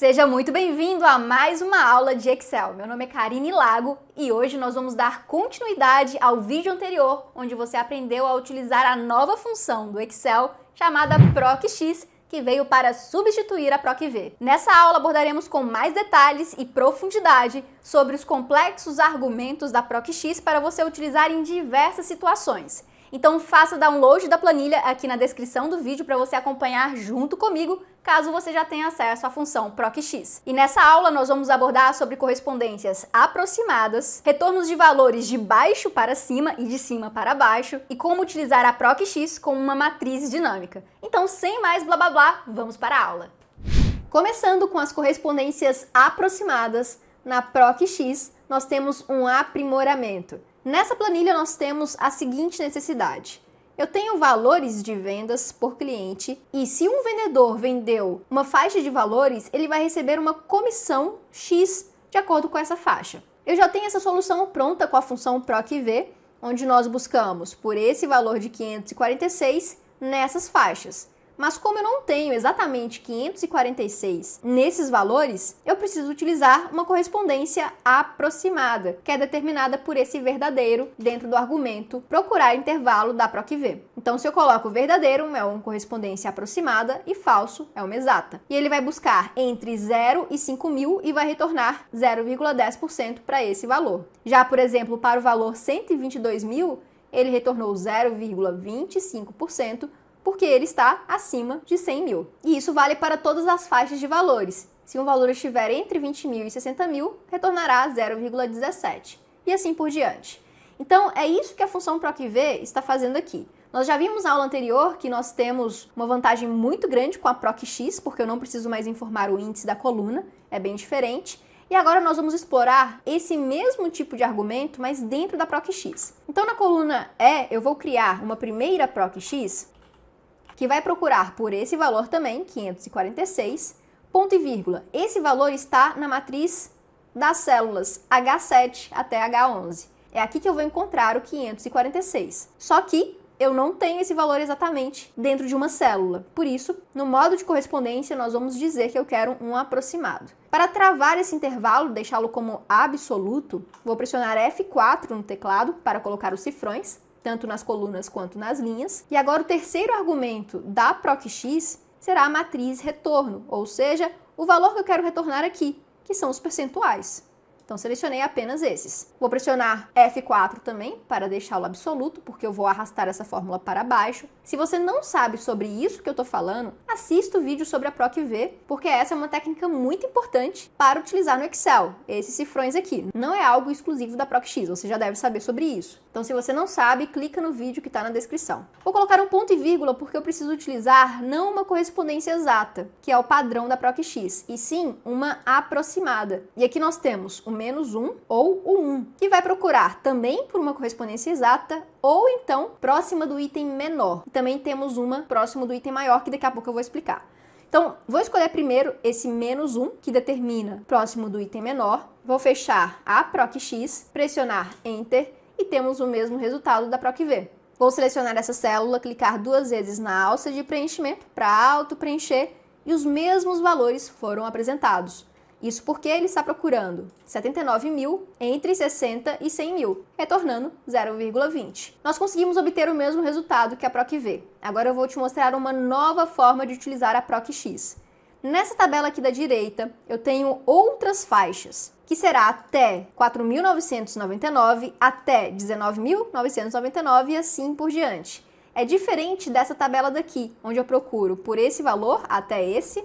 Seja muito bem-vindo a mais uma aula de Excel. Meu nome é Karine Lago e hoje nós vamos dar continuidade ao vídeo anterior, onde você aprendeu a utilizar a nova função do Excel chamada PROC-X, que veio para substituir a PROC-V. Nessa aula abordaremos com mais detalhes e profundidade sobre os complexos argumentos da PROC-X para você utilizar em diversas situações. Então faça download da planilha aqui na descrição do vídeo para você acompanhar junto comigo, caso você já tenha acesso à função PROC-X. E nessa aula nós vamos abordar sobre correspondências aproximadas, retornos de valores de baixo para cima e de cima para baixo, e como utilizar a PROC-X como uma matriz dinâmica. Então, sem mais blá blá blá, vamos para a aula. Começando com as correspondências aproximadas, na PROC-X nós temos um aprimoramento. Nessa planilha nós temos a seguinte necessidade. Eu tenho valores de vendas por cliente e se um vendedor vendeu uma faixa de valores, ele vai receber uma comissão X de acordo com essa faixa. Eu já tenho essa solução pronta com a função PROC-V, onde nós buscamos por esse valor de 546 nessas faixas. Mas como eu não tenho exatamente 546 nesses valores, eu preciso utilizar uma correspondência aproximada, que é determinada por esse verdadeiro dentro do argumento procurar intervalo da PROC-V. Então, se eu coloco verdadeiro, é uma correspondência aproximada e falso é uma exata. E ele vai buscar entre 0 e 5.000 e vai retornar 0,10% para esse valor. Já, por exemplo, para o valor 122.000, ele retornou 0,25%, porque ele está acima de 100.000. E isso vale para todas as faixas de valores. Se um valor estiver entre 20.000 e 60.000, retornará 0,17. E assim por diante. Então, é isso que a função PROC-V está fazendo aqui. Nós já vimos na aula anterior que nós temos uma vantagem muito grande com a PROC-X, porque eu não preciso mais informar o índice da coluna, é bem diferente. E agora nós vamos explorar esse mesmo tipo de argumento, mas dentro da PROC-X. Então, na coluna E, eu vou criar uma primeira PROC-X, que vai procurar por esse valor também, 546, ponto e vírgula. Esse valor está na matriz das células H7 até H11. É aqui que eu vou encontrar o 546. Só que eu não tenho esse valor exatamente dentro de uma célula. Por isso, no modo de correspondência, nós vamos dizer que eu quero um aproximado. Para travar esse intervalo, deixá-lo como absoluto, vou pressionar F4 no teclado para colocar os cifrões, tanto nas colunas quanto nas linhas. E agora o terceiro argumento da PROC-X será a matriz retorno, ou seja, o valor que eu quero retornar aqui, que são os percentuais. Então, selecionei apenas esses. Vou pressionar F4 também para deixá-lo absoluto, porque eu vou arrastar essa fórmula para baixo. Se você não sabe sobre isso que eu estou falando, assista o vídeo sobre a PROC-V, porque essa é uma técnica muito importante para utilizar no Excel. Esses cifrões aqui não é algo exclusivo da PROC-X, você já deve saber sobre isso. Então, se você não sabe, clica no vídeo que está na descrição. Vou colocar um ponto e vírgula porque eu preciso utilizar não uma correspondência exata, que é o padrão da PROC-X, e sim uma aproximada. E aqui nós temos o menos 1 ou o 1, que vai procurar também por uma correspondência exata ou então próxima do item menor. E também temos uma próximo do item maior, que daqui a pouco eu vou explicar. Então, vou escolher primeiro esse menos 1, que determina próximo do item menor. Vou fechar a PROC-X, pressionar Enter e temos o mesmo resultado da PROC-V. Vou selecionar essa célula, clicar duas vezes na alça de preenchimento para auto-preencher e os mesmos valores foram apresentados. Isso porque ele está procurando 79.000 entre 60 e 100.000, retornando 0,20. Nós conseguimos obter o mesmo resultado que a PROC-V. Agora eu vou te mostrar uma nova forma de utilizar a PROC-X. Nessa tabela aqui da direita, eu tenho outras faixas, que será até 4.999 até 19.999 e assim por diante. É diferente dessa tabela daqui, onde eu procuro por esse valor até esse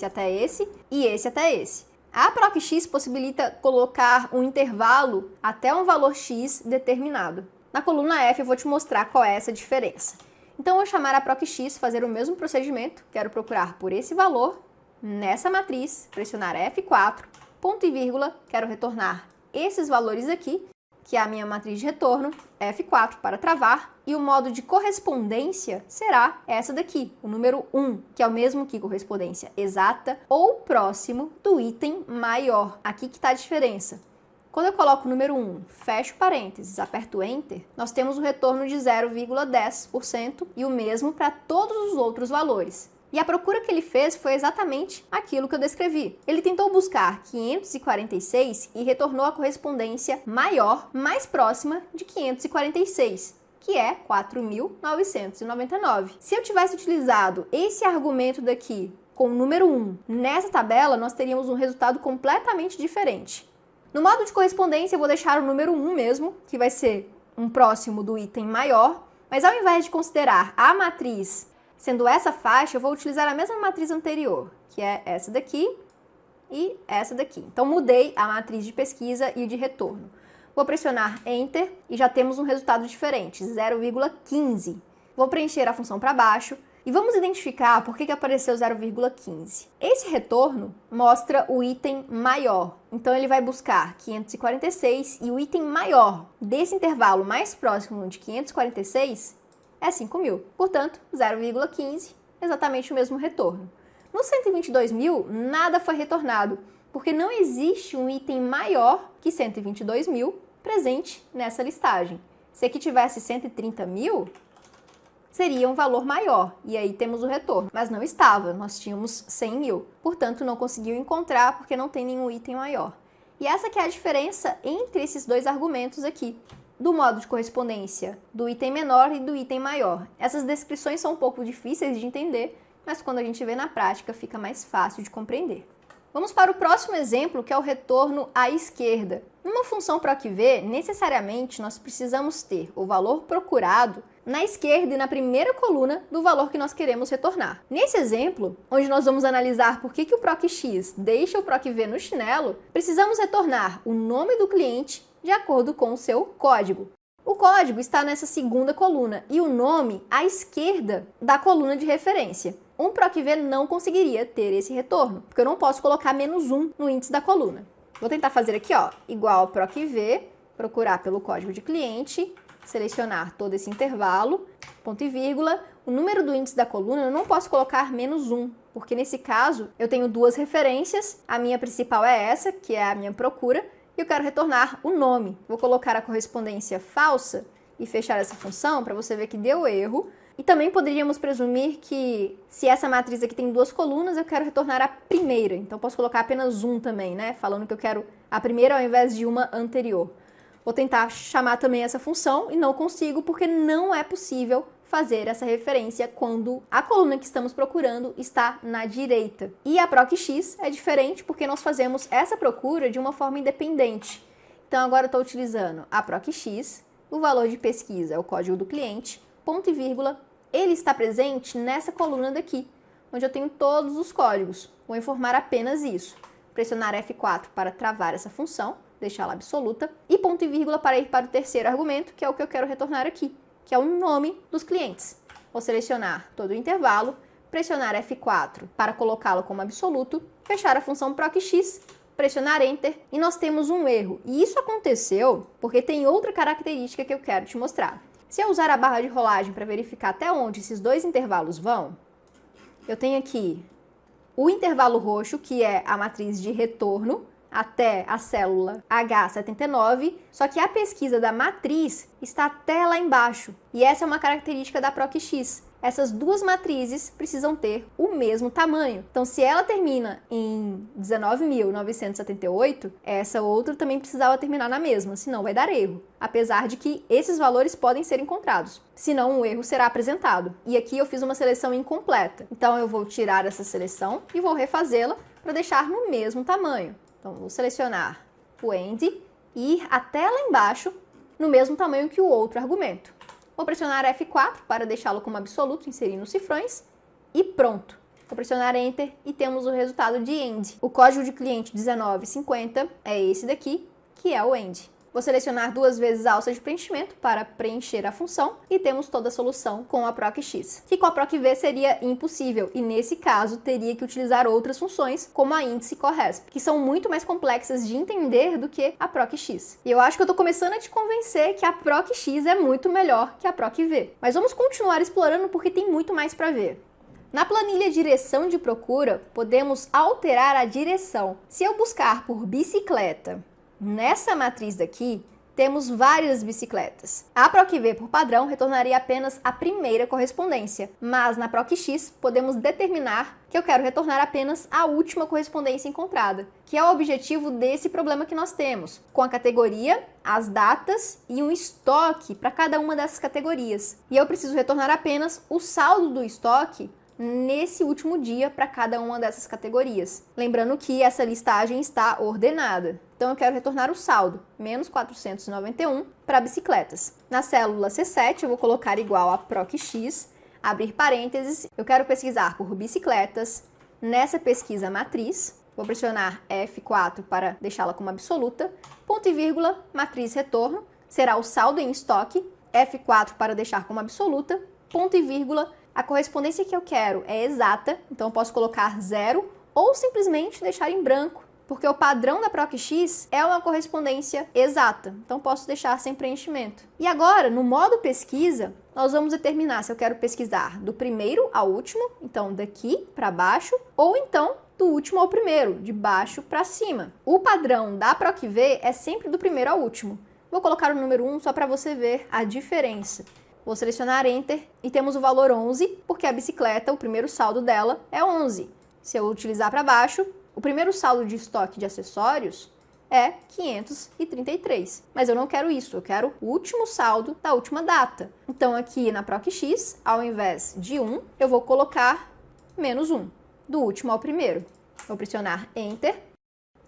até esse e esse até esse. A PROC-X possibilita colocar um intervalo até um valor X determinado. Na coluna F eu vou te mostrar qual é essa diferença. Então, eu vou chamar a PROC-X, fazer o mesmo procedimento, quero procurar por esse valor, nessa matriz, pressionar F4, ponto e vírgula, quero retornar esses valores aqui, que é a minha matriz de retorno, F4 para travar, e o modo de correspondência será essa daqui, o número 1, que é o mesmo que correspondência exata ou próximo do item maior. Aqui que está a diferença. Quando eu coloco o número 1, fecho parênteses, aperto Enter, nós temos um retorno de 0,10% e o mesmo para todos os outros valores. E a procura que ele fez foi exatamente aquilo que eu descrevi. Ele tentou buscar 546 e retornou a correspondência maior, mais próxima de 546, que é 4.999. Se eu tivesse utilizado esse argumento daqui com o número 1 nessa tabela, nós teríamos um resultado completamente diferente. No modo de correspondência, eu vou deixar o número 1 mesmo, que vai ser um próximo do item maior, mas ao invés de considerar a matriz sendo essa faixa, eu vou utilizar a mesma matriz anterior, que é essa daqui e essa daqui. Então, mudei a matriz de pesquisa e de retorno. Vou pressionar Enter e já temos um resultado diferente, 0,15. Vou preencher a função para baixo e vamos identificar por que apareceu 0,15. Esse retorno mostra o item maior. Então, ele vai buscar 546 e o item maior desse intervalo mais próximo de 546 é 5.000. Portanto, 0,15, exatamente o mesmo retorno. No 122.000, nada foi retornado, porque não existe um item maior que 122.000 presente nessa listagem. Se aqui tivesse 130.000, seria um valor maior, e aí temos o retorno. Mas não estava, nós tínhamos 100.000. Portanto, não conseguiu encontrar porque não tem nenhum item maior. E essa que é a diferença entre esses dois argumentos aqui, do modo de correspondência do item menor e do item maior. Essas descrições são um pouco difíceis de entender, mas quando a gente vê na prática fica mais fácil de compreender. Vamos para o próximo exemplo, que é o retorno à esquerda. Numa função PROC-V, necessariamente nós precisamos ter o valor procurado na esquerda e na primeira coluna do valor que nós queremos retornar. Nesse exemplo, onde nós vamos analisar por que o PROC-X deixa o PROC-V no chinelo, precisamos retornar o nome do cliente de acordo com o seu código. O código está nessa segunda coluna e o nome à esquerda da coluna de referência. Um PROC-V não conseguiria ter esse retorno, porque eu não posso colocar -1 no índice da coluna. Vou tentar fazer aqui, ó, igual PROC-V, procurar pelo código de cliente, selecionar todo esse intervalo, ponto e vírgula. O número do índice da coluna eu não posso colocar -1, porque nesse caso eu tenho duas referências, a minha principal é essa, que é a minha procura, e eu quero retornar o nome. Vou colocar a correspondência falsa e fechar essa função para você ver que deu erro. E também poderíamos presumir que, se essa matriz aqui tem duas colunas, eu quero retornar a primeira. Então, posso colocar apenas um também, né? Falando que eu quero a primeira ao invés de uma anterior. Vou tentar chamar também essa função e não consigo porque não é possível fazer essa referência quando a coluna que estamos procurando está na direita. E a PROC-X é diferente porque nós fazemos essa procura de uma forma independente. Então, agora eu estou utilizando a PROC-X, o valor de pesquisa é o código do cliente, ponto e vírgula, ele está presente nessa coluna daqui, onde eu tenho todos os códigos. Vou informar apenas isso. Pressionar F4 para travar essa função, deixá-la absoluta, e ponto e vírgula para ir para o terceiro argumento, que é o que eu quero retornar aqui, que é o nome dos clientes. Vou selecionar todo o intervalo, pressionar F4 para colocá-lo como absoluto, fechar a função PROC-X, pressionar Enter e nós temos um erro. E isso aconteceu porque tem outra característica que eu quero te mostrar. Se eu usar a barra de rolagem para verificar até onde esses dois intervalos vão, eu tenho aqui o intervalo roxo, que é a matriz de retorno, até a célula H79, só que a pesquisa da matriz está até lá embaixo. E essa é uma característica da PROC-X. Essas duas matrizes precisam ter o mesmo tamanho. Então, se ela termina em 19.978, essa outra também precisava terminar na mesma, senão vai dar erro. Apesar de que esses valores podem ser encontrados, senão um erro será apresentado. E aqui eu fiz uma seleção incompleta. Então, eu vou tirar essa seleção e vou refazê-la para deixar no mesmo tamanho. Então, vou selecionar o AND e ir até lá embaixo, no mesmo tamanho que o outro argumento. Vou pressionar F4 para deixá-lo como absoluto, inserindo os cifrões, e pronto. Vou pressionar Enter e temos o resultado de AND. O código de cliente 1950 é esse daqui, que é o AND. Vou selecionar duas vezes a alça de preenchimento para preencher a função e temos toda a solução com a PROC-X, que com a PROC-V seria impossível e nesse caso teria que utilizar outras funções como a índice corresp, que são muito mais complexas de entender do que a PROC-X. E eu acho que eu estou começando a te convencer que a PROC-X é muito melhor que a PROC-V. Mas vamos continuar explorando porque tem muito mais para ver. Na planilha direção de procura, podemos alterar a direção. Se eu buscar por bicicleta nessa matriz daqui, temos várias bicicletas. A PROC-V, por padrão, retornaria apenas a primeira correspondência, mas na PROC-X podemos determinar que eu quero retornar apenas a última correspondência encontrada, que é o objetivo desse problema que nós temos, com a categoria, as datas e um estoque para cada uma dessas categorias. E eu preciso retornar apenas o saldo do estoque nesse último dia para cada uma dessas categorias. Lembrando que essa listagem está ordenada. Então eu quero retornar o saldo, menos 491, para bicicletas. Na célula C7 eu vou colocar igual a PROC-X, abrir parênteses, eu quero pesquisar por bicicletas. Nessa pesquisa matriz, vou pressionar F4 para deixá-la como absoluta, ponto e vírgula, matriz retorno, será o saldo em estoque, F4 para deixar como absoluta, ponto e vírgula, a correspondência que eu quero é exata, então eu posso colocar 0 ou simplesmente deixar em branco, porque o padrão da PROC-X é uma correspondência exata, então posso deixar sem preenchimento. E agora, no modo pesquisa, nós vamos determinar se eu quero pesquisar do primeiro ao último, então daqui para baixo, ou então do último ao primeiro, de baixo para cima. O padrão da PROC-V é sempre do primeiro ao último. Vou colocar o número 1 só para você ver a diferença. Vou selecionar Enter e temos o valor 11, porque a bicicleta, o primeiro saldo dela é 11. Se eu utilizar para baixo, o primeiro saldo de estoque de acessórios é 533. Mas eu não quero isso, eu quero o último saldo da última data. Então aqui na PROC-X, ao invés de 1, eu vou colocar menos 1, do último ao primeiro. Vou pressionar Enter,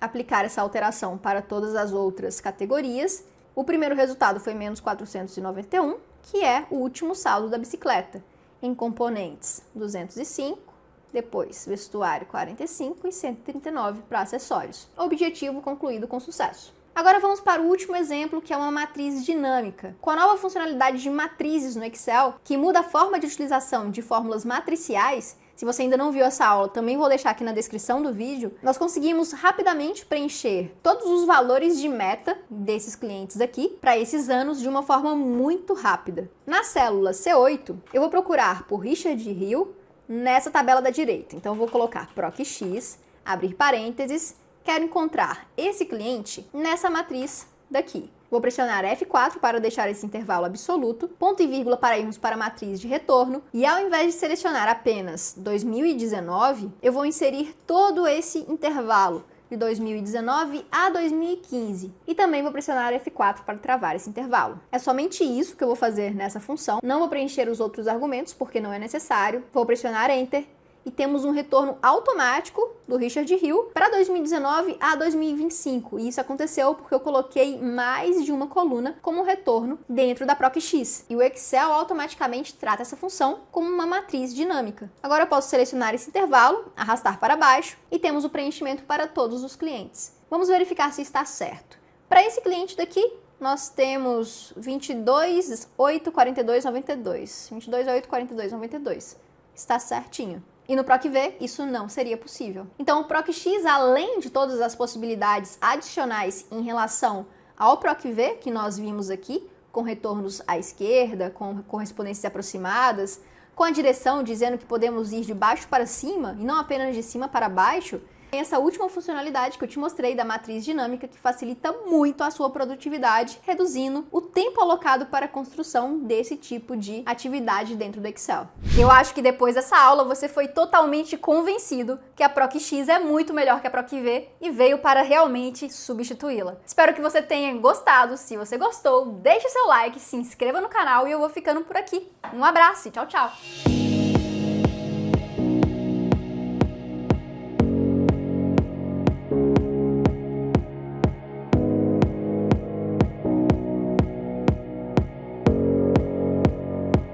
aplicar essa alteração para todas as outras categorias. O primeiro resultado foi menos 491, que é o último saldo da bicicleta. Em componentes, 205, depois vestuário 45 e 139 para acessórios. Objetivo concluído com sucesso. Agora vamos para o último exemplo, que é uma matriz dinâmica. Com a nova funcionalidade de matrizes no Excel, que muda a forma de utilização de fórmulas matriciais, se você ainda não viu essa aula, também vou deixar aqui na descrição do vídeo, nós conseguimos rapidamente preencher todos os valores de meta desses clientes aqui para esses anos de uma forma muito rápida. Na célula C8, eu vou procurar por Richard Hill nessa tabela da direita. Então, eu vou colocar PROC-X, abrir parênteses, quero encontrar esse cliente nessa matriz daqui. Vou pressionar F4 para deixar esse intervalo absoluto, ponto e vírgula para irmos para a matriz de retorno, e ao invés de selecionar apenas 2019, eu vou inserir todo esse intervalo de 2019 a 2015. E também vou pressionar F4 para travar esse intervalo. É somente isso que eu vou fazer nessa função. Não vou preencher os outros argumentos, porque não é necessário. Vou pressionar Enter. E temos um retorno automático do Richard Hill para 2019 a 2025. E isso aconteceu porque eu coloquei mais de uma coluna como retorno dentro da PROC-X. E o Excel automaticamente trata essa função como uma matriz dinâmica. Agora eu posso selecionar esse intervalo, arrastar para baixo e temos o preenchimento para todos os clientes. Vamos verificar se está certo. Para esse cliente daqui, nós temos 22, 8, 42, 92. 22, 8, 42, 92. Está certinho. E no PROC-V, isso não seria possível. Então, o PROC-X, além de todas as possibilidades adicionais em relação ao PROC-V, que nós vimos aqui, com retornos à esquerda, com correspondências aproximadas, com a direção dizendo que podemos ir de baixo para cima, e não apenas de cima para baixo, tem essa última funcionalidade que eu te mostrei da matriz dinâmica, que facilita muito a sua produtividade, reduzindo o tempo alocado para a construção desse tipo de atividade dentro do Excel. Eu acho que depois dessa aula você foi totalmente convencido que a PROC-X é muito melhor que a PROC-V e veio para realmente substituí-la. Espero que você tenha gostado. Se você gostou, deixe seu like, se inscreva no canal e eu vou ficando por aqui. Um abraço e tchau, tchau!